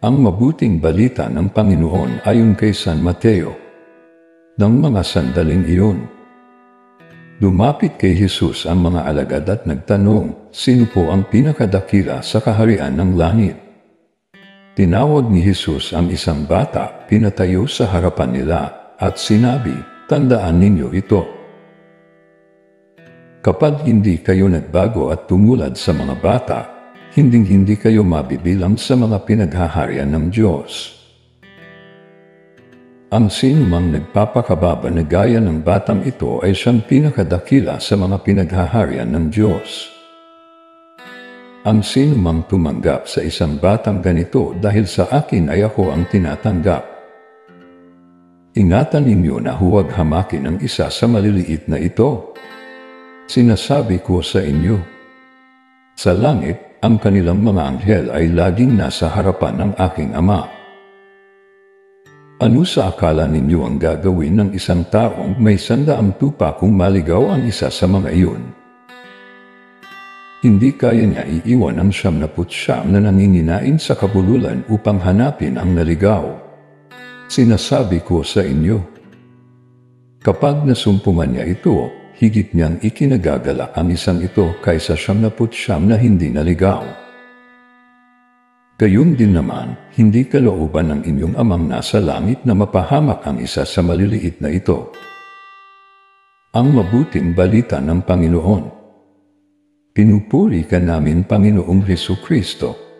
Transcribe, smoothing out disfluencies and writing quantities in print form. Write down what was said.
Ang mabuting balita ng Panginoon ayon kay San Mateo. Nang mga sandaling iyon, lumapit kay Jesus ang mga alagad at nagtanong, sino po ang pinakadakila sa kaharian ng langit? Tinawag ni Jesus ang isang bata, pinatayo sa harapan nila, at sinabi, tandaan ninyo ito. Kapag hindi kayo nagbago at tumulad sa mga bata, hindi kayo mabibilang sa mga pinaghaharian ng Diyos. Ang sinumang nagpapakababa na gaya ng batang ito ay siyang pinakadakila sa mga pinaghaharian ng Diyos. Ang sinumang tumanggap sa isang batang ganito dahil sa akin ay ako ang tinatanggap. Ingatan ninyo na huwag hamakin ang isa sa maliliit na ito. Sinasabi ko sa inyo, sa langit, ang kanilang mga anghel ay laging nasa harapan ng aking Ama. Ano sa akala ninyo ang gagawin ng isang taong may 100 tupa kung maligaw ang isa sa mga iyon? Hindi kaya niya iiwan ang 99 na nanginginain sa kabululan upang hanapin ang naligaw. Sinasabi ko sa inyo, kapag nasumpungan niya ito, higit niyang ikinagagalak ang isang ito kaysa 99 na hindi naligaw. Gayun din naman, hindi kalooban ng inyong amang nasa langit na mapahamak ang isa sa maliliit na ito. Ang mabuting balita ng Panginoon. Pinupuri ka namin, Panginoong Hesukristo.